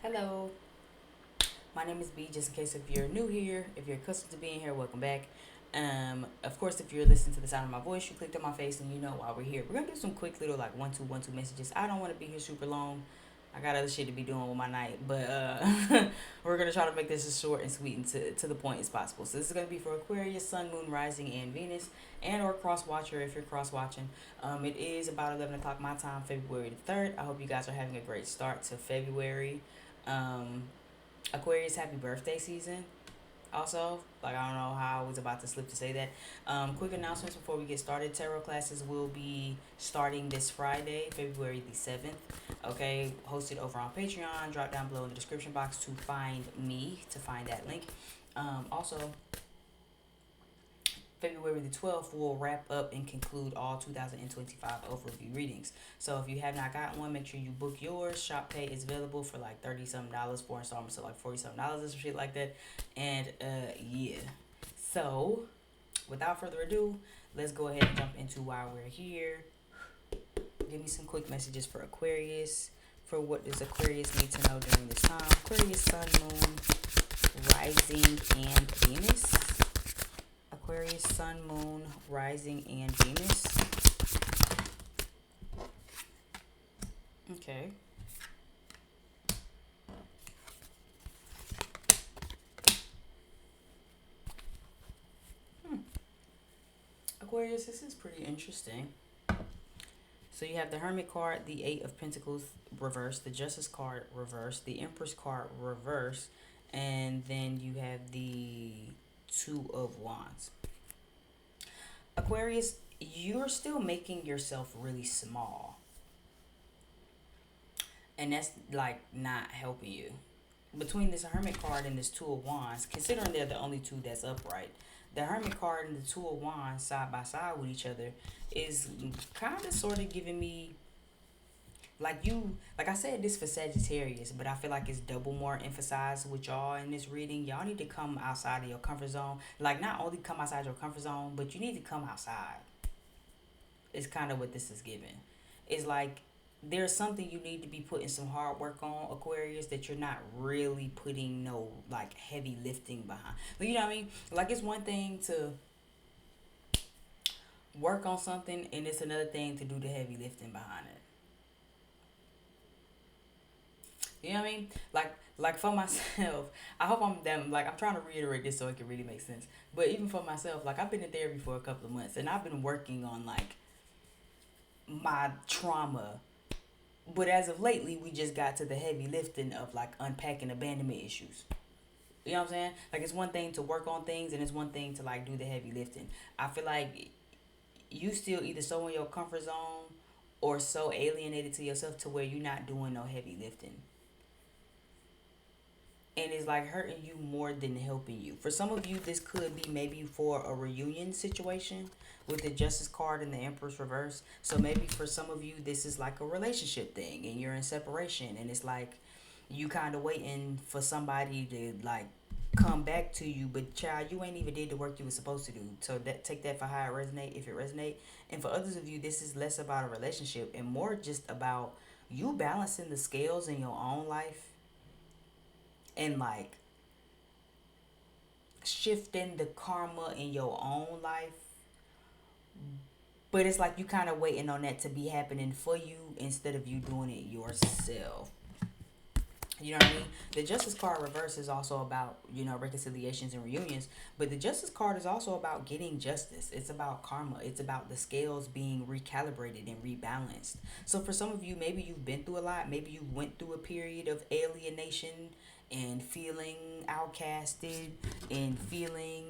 Hello, my name is B. Just in case if you're new here, if you're accustomed to being here, welcome back. Of course, if you're listening to the sound of my voice, you clicked on my face and you know why we're here. We're gonna do some quick little like 1 2 1 2 messages. I don't want to be here super long. I got other shit to be doing with my night, but we're gonna try to make this as short and sweet and to the point as possible. So this is gonna be for Aquarius, Sun, Moon, Rising, and Venus, and or cross watcher if you're cross watching. It is about 11 o'clock my time, February the 3rd. I hope you guys are having a great start to February. Um, Aquarius, happy birthday season. Also, like I don't know how I was about to slip to say that. Quick announcements before we get started. Tarot classes will be starting this Friday, February the 7th. Okay, hosted over on Patreon. Drop down below in the description box to find me, to find that link. Also, February the 12th will wrap up and conclude all 2025 overview readings. So if you have not gotten one, make sure you book yours. Shop Pay is available for like 30 something dollars, four installments of like 40 something dollars or some shit like that. And yeah. So without further ado, let's go ahead and jump into why we're here. Give me some quick messages for Aquarius. For what does Aquarius need to know during this time? Aquarius, Sun, Moon, Rising, and Venus. Aquarius, Sun, Moon, Rising, and Venus. Okay. Hmm. Aquarius, this is pretty interesting. So you have the Hermit card, the Eight of Pentacles reversed, the Justice card reversed, the Empress card reversed, and then you have the Two of Wands. Aquarius, you're still making yourself really small. And that's like not helping you. Between this Hermit card and this Two of Wands, considering they're the only two that's upright, the Hermit card and the Two of Wands side by side with each other is kind of sort of giving me like I said this for Sagittarius, but I feel like it's double more emphasized with y'all in this reading. Y'all need to come outside of your comfort zone. Like not only come outside your comfort zone, but you need to come outside. Is kind of what this is giving. It's like there's something you need to be putting some hard work on, Aquarius, that you're not really putting no like heavy lifting behind. Like, you know what I mean? Like it's one thing to work on something and it's another thing to do the heavy lifting behind it. You know what I mean? Like for myself, I hope I'm them like I'm trying to reiterate this so it can really make sense. But even for myself, like I've been in therapy for a couple of months and I've been working on like my trauma. But as of lately, we just got to the heavy lifting of like unpacking abandonment issues. You know what I'm saying? Like it's one thing to work on things and it's one thing to like do the heavy lifting. I feel like you still either so in your comfort zone or so alienated to yourself to where you're not doing no heavy lifting. And it's like hurting you more than helping you. For some of you, this could be maybe for a reunion situation with the Justice card and the Empress reverse. So maybe for some of you, this is like a relationship thing and you're in separation and it's like you kind of waiting for somebody to like come back to you, but child, you ain't even did the work you were supposed to do. So that take that for how it resonate if it resonate. And for others of you, this is less about a relationship and more just about you balancing the scales in your own life and like shifting the karma in your own life. But it's like you kind of waiting on that to be happening for you instead of you doing it yourself. You know what I mean? The Justice card reverse is also about, reconciliations and reunions. But the Justice card is also about getting justice. It's about karma. It's about the scales being recalibrated and rebalanced. So for some of you, maybe you've been through a lot. Maybe you went through a period of alienation and feeling outcasted and feeling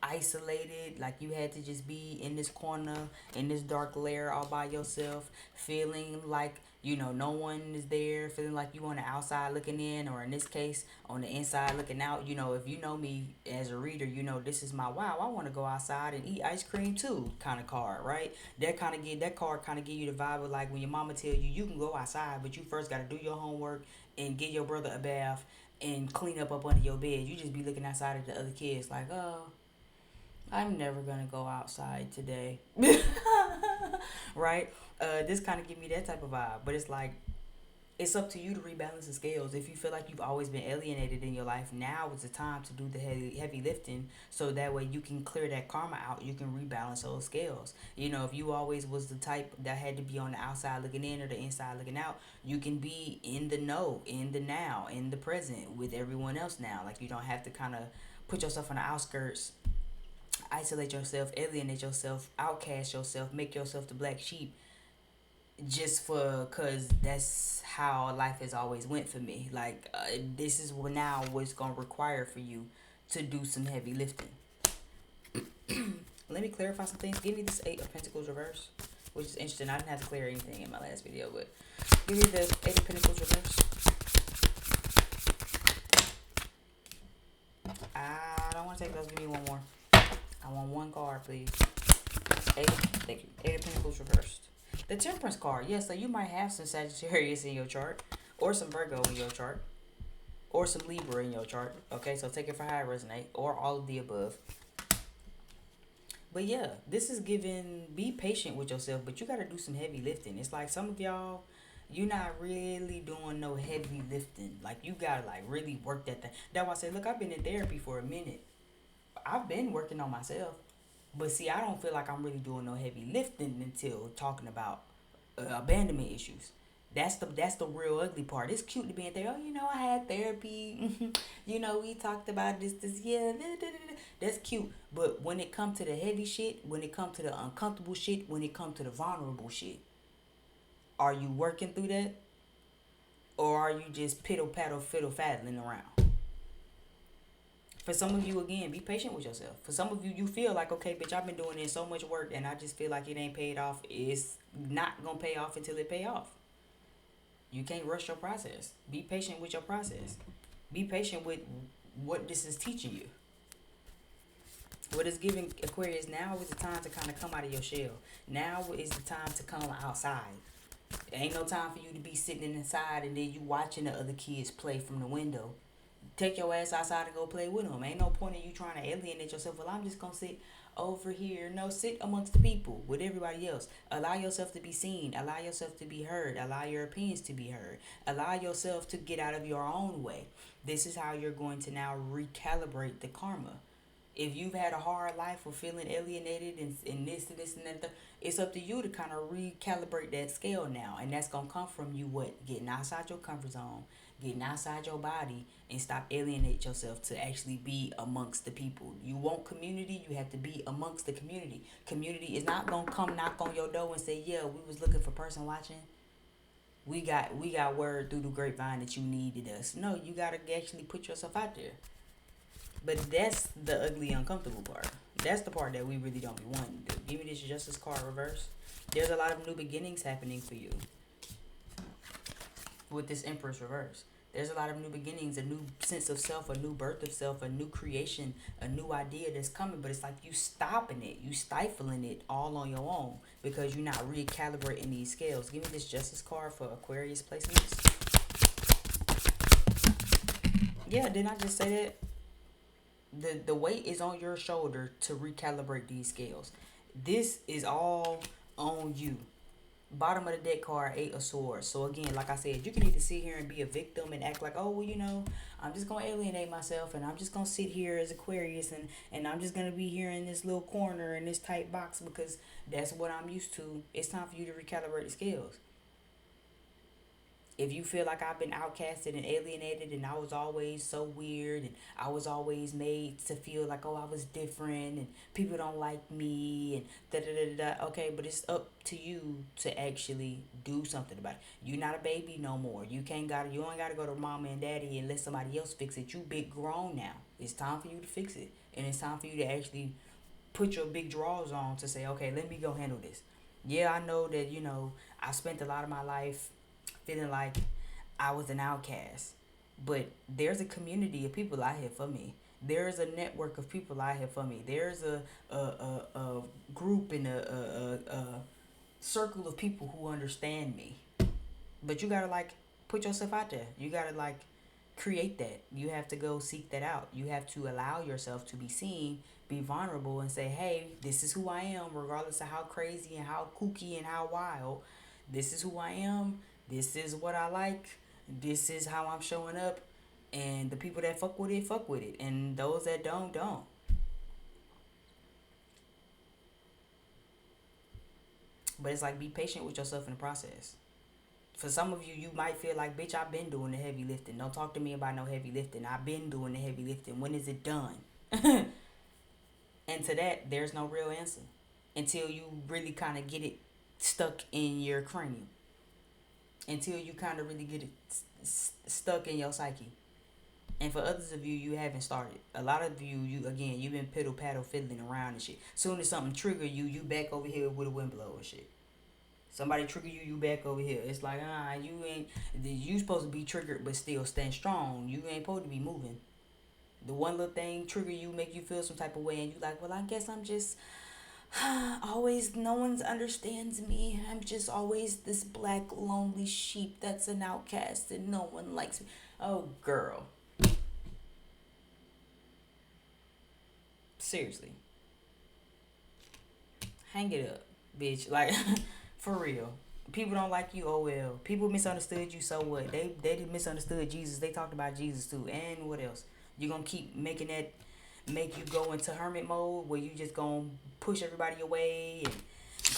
isolated, like you had to just be in this corner in this dark lair all by yourself, feeling like no one is there, feeling like you on the outside looking in, or in this case on the inside looking out. If you know me as a reader, this is my wow, I want to go outside and eat ice cream too kind of card, right? That card kind of give you the vibe of like when your mama tell you can go outside, but you first got to do your homework and get your brother a bath and clean up under your bed. You just be looking outside at the other kids like, oh, I'm never gonna go outside today. Right? This kind of give me that type of vibe, but it's like It's up to you to rebalance the scales. If you feel like you've always been alienated in your life, now is the time to do the heavy lifting, so that way you can clear that karma out. You can rebalance those scales. You know, if you always was the type that had to be on the outside looking in or the inside looking out, you can be in the know, in the now, in the present with everyone else now. Like, you don't have to kind of put yourself on the outskirts, isolate yourself, alienate yourself, outcast yourself, make yourself the black sheep, just for because that's how life has always went for me. Like, this is now what's gonna require for you to do some heavy lifting. Let me clarify some things. Give me this Eight of Pentacles reverse, which is interesting. I didn't have to clear anything in my last video, but give me the Eight of Pentacles reverse. I don't want to take those. Give me one more. I want one card, please. Thank you. Eight of Pentacles reversed. The Temperance card. Yes, so you might have some Sagittarius in your chart, or some Virgo in your chart, or some Libra in your chart. Okay, so take it for how it resonates, or all of the above. But yeah, this is giving, be patient with yourself, but you got to do some heavy lifting. It's like some of y'all, you're not really doing no heavy lifting. Like, you got to like really work that thing. That's why I said, look, I've been in therapy for a minute. I've been working on myself. But see, I don't feel like I'm really doing no heavy lifting until talking about abandonment issues. That's the real ugly part. It's cute to be in there. Oh, you know, I had therapy. You know, we talked about this. Yeah, that's cute. But when it comes to the heavy shit, when it comes to the uncomfortable shit, when it comes to the vulnerable shit, are you working through that, or are you just piddle paddle fiddle faddling around? For some of you, again, be patient with yourself. For some of you, you feel like, okay, bitch, I've been doing this so much work and I just feel like it ain't paid off. It's not going to pay off until it pay off. You can't rush your process. Be patient with your process. Be patient with what this is teaching you. What is giving Aquarius, now is the time to kind of come out of your shell. Now is the time to come outside. There ain't no time for you to be sitting inside and then you watching the other kids play from the window. Take your ass outside and go play with them. Ain't no point in you trying to alienate yourself. Well, I'm just going to sit over here. No, sit amongst the people with everybody else. Allow yourself to be seen. Allow yourself to be heard. Allow your opinions to be heard. Allow yourself to get out of your own way. This is how you're going to now recalibrate the karma. If you've had a hard life or feeling alienated and this and this and that, it's up to you to kind of recalibrate that scale now. And that's going to come from you, what? Getting outside your comfort zone, getting outside your body, and stop alienate yourself to actually be amongst the people. You want community, you have to be amongst the community. Community is not going to come knock on your door and say, yeah, we was looking for person watching. We got word through the grapevine that you needed us. No, you got to actually put yourself out there. But that's the ugly, uncomfortable part. That's the part that we really don't be wanting to do. Give me this Justice card reverse. There's a lot of new beginnings happening for you with this Empress reverse. There's a lot of new beginnings, a new sense of self, a new birth of self, a new creation, a new idea that's coming. But it's like you stopping it, you stifling it all on your own because you're not recalibrating these scales. Give me this Justice card for Aquarius placements. Yeah, didn't I just say that? The weight is on your shoulder to recalibrate these scales. This is all on you. Bottom of the deck card, Eight of Swords. So again, like I said, you can either sit here and be a victim and act like, oh, well, you know, I'm just going to alienate myself and I'm just going to sit here as Aquarius and I'm just going to be here in this little corner in this tight box because that's what I'm used to. It's time for you to recalibrate the scales. If you feel like I've been outcasted and alienated and I was always so weird and I was always made to feel like, oh, I was different and people don't like me and da-da-da-da-da. Okay, but it's up to you to actually do something about it. You're not a baby no more. You ain't got to go to mama and daddy and let somebody else fix it. You big grown now. It's time for you to fix it. And it's time for you to actually put your big drawers on to say, okay, let me go handle this. Yeah, I know that, you know, I spent a lot of my life feeling like I was an outcast. But there's a community of people out here for me. There's a network of people out here for me. There's a group and a circle of people who understand me. But you gotta like put yourself out there. You gotta like create that. You have to go seek that out. You have to allow yourself to be seen, be vulnerable, and say, hey, this is who I am, regardless of how crazy and how kooky and how wild. This is who I am. This is what I like. This is how I'm showing up. And the people that fuck with it. And those that don't, don't. But it's like, be patient with yourself in the process. For some of you, you might feel like, bitch, I've been doing the heavy lifting. Don't talk to me about no heavy lifting. I've been doing the heavy lifting. When is it done? And to that, there's no real answer until you really kind of get it stuck in your cranium. Until you kind of really get it stuck in your psyche. And for others of you, you haven't started. A lot of you, you've been piddle paddle fiddling around and shit. Soon as something trigger you, you back over here with a wind blow and shit. Somebody trigger you, you back over here. It's like, you ain't. You supposed to be triggered, but still stand strong. You ain't supposed to be moving. The one little thing trigger you, make you feel some type of way, and you like, well, I guess I'm just always. No one understands me. I'm just always this black lonely sheep that's an outcast, and no one likes me. Oh, girl. Seriously, hang it up, bitch. Like, for real. People don't like you. Oh well. People misunderstood you. So what? They misunderstood Jesus. They talked about Jesus too. And what else? You gonna keep making that make you go into hermit mode where you just gonna push everybody away and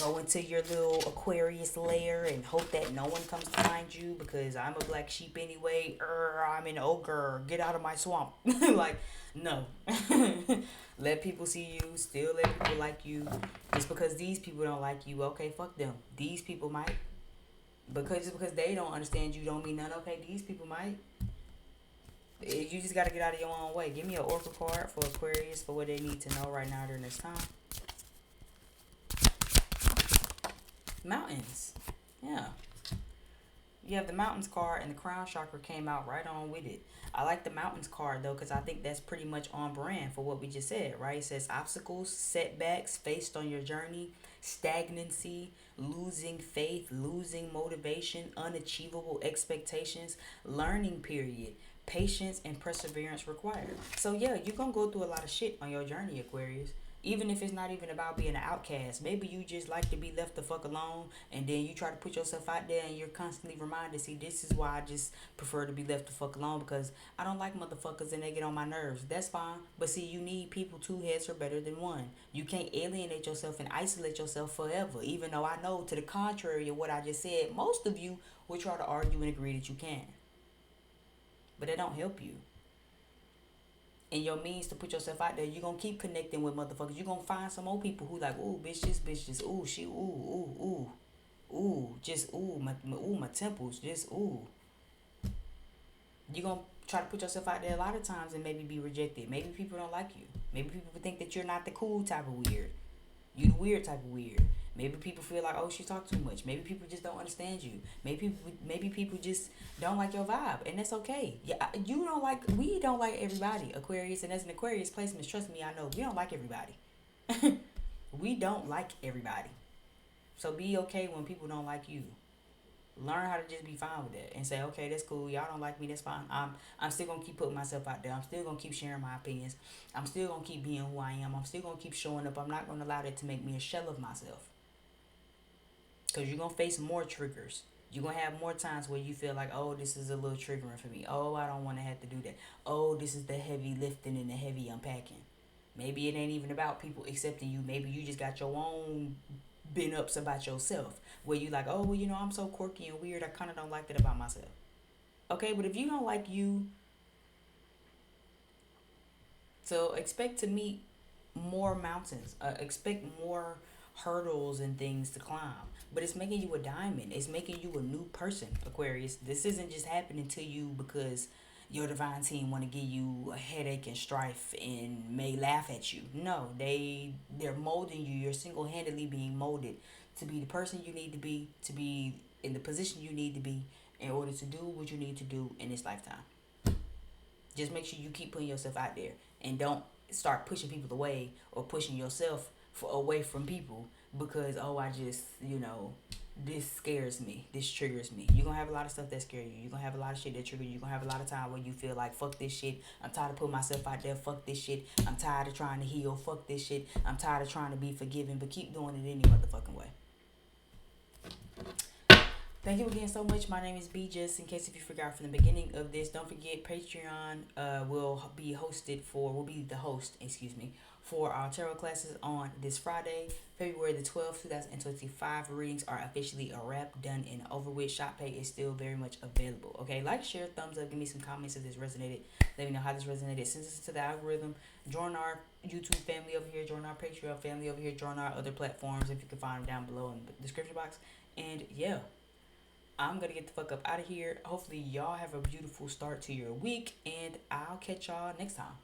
go into your little Aquarius lair and hope that no one comes to find you because I'm a black sheep anyway. I'm an ogre. Get out of my swamp. Like, no. Let people see you. Still let people like you. Just because these people don't like you, okay, fuck them. These people might. Just because they don't understand you don't mean none. Okay, these people might. You just gotta get out of your own way. Give me an oracle card for Aquarius for what they need to know right now during this time. Mountains. Yeah. You have the mountains card and the crown chakra came out right on with it. I like the mountains card though because I think that's pretty much on brand for what we just said, right? It says obstacles, setbacks faced on your journey, stagnancy, losing faith, losing motivation, unachievable expectations, learning period, patience and perseverance required. So yeah, you're gonna go through a lot of shit on your journey, Aquarius. Even if it's not even about being an outcast, maybe you just like to be left the fuck alone, and then you try to put yourself out there, and you're constantly reminded, see, this is why I just prefer to be left the fuck alone because I don't like motherfuckers and they get on my nerves. That's fine, but see, you need people. Two heads are better than one. You can't alienate yourself and isolate yourself forever. Even though I know to the contrary of what I just said, most of you will try to argue and agree that you can, but that don't help you. And your means to put yourself out there, you're gonna keep connecting with motherfuckers. You're gonna find some old people who like, ooh, bitch, just, ooh, she, just, my temples, just, ooh. You're gonna try to put yourself out there a lot of times and maybe be rejected. Maybe people don't like you. Maybe people think that you're not the cool type of weird. You the weird type of weird. Maybe people feel like, oh, she talk too much. Maybe people just don't understand you. Maybe people just don't like your vibe, and that's okay. Yeah, we don't like everybody, Aquarius, and as an Aquarius placement, trust me, I know we don't like everybody. We don't like everybody. So be okay when people don't like you. Learn how to just be fine with that and say, okay, that's cool. Y'all don't like me, that's fine. I'm still gonna keep putting myself out there. I'm still gonna keep sharing my opinions. I'm still gonna keep being who I am. I'm still gonna keep showing up. I'm not gonna allow that to make me a shell of myself. Because you're going to face more triggers. You're going to have more times where you feel like, oh, this is a little triggering for me. Oh, I don't want to have to do that. Oh, this is the heavy lifting and the heavy unpacking. Maybe it ain't even about people accepting you. Maybe you just got your own bent ups about yourself. Where you like, oh, well, I'm so quirky and weird. I kind of don't like that about myself. Okay, but if you don't like you, so expect to meet more mountains. Expect more hurdles and things to climb. But it's making you a diamond. It's making you a new person, Aquarius. This isn't just happening to you because your divine team want to give you a headache and strife and may laugh at you. No, they're molding you. You're single-handedly being molded to be the person you need to be in the position you need to be in order to do what you need to do in this lifetime. Just make sure you keep putting yourself out there and don't start pushing people away or pushing yourself away from people because, oh, I just, this scares me. This triggers me. You're going to have a lot of stuff that scares you. You're going to have a lot of shit that triggers you. You're going to have a lot of time where you feel like, fuck this shit. I'm tired of putting myself out there. Fuck this shit. I'm tired of trying to heal. Fuck this shit. I'm tired of trying to be forgiven, but keep doing it any motherfucking way. Thank you again so much. My name is B. Just in case if you forgot from the beginning of this, don't forget Patreon will be the host, excuse me, for our tarot classes on this Friday, February the 12th, 2025. Readings are officially a wrap, done and over with. Shop pay is still very much available. Okay, like, share, thumbs up, give me some comments if this resonated. Let me know how this resonated. Send this to the algorithm. Join our YouTube family over here. Join our Patreon family over here. Join our other platforms if you can find them down below in the description box. And yeah, I'm gonna get the fuck up out of here. Hopefully, y'all have a beautiful start to your week, and I'll catch y'all next time.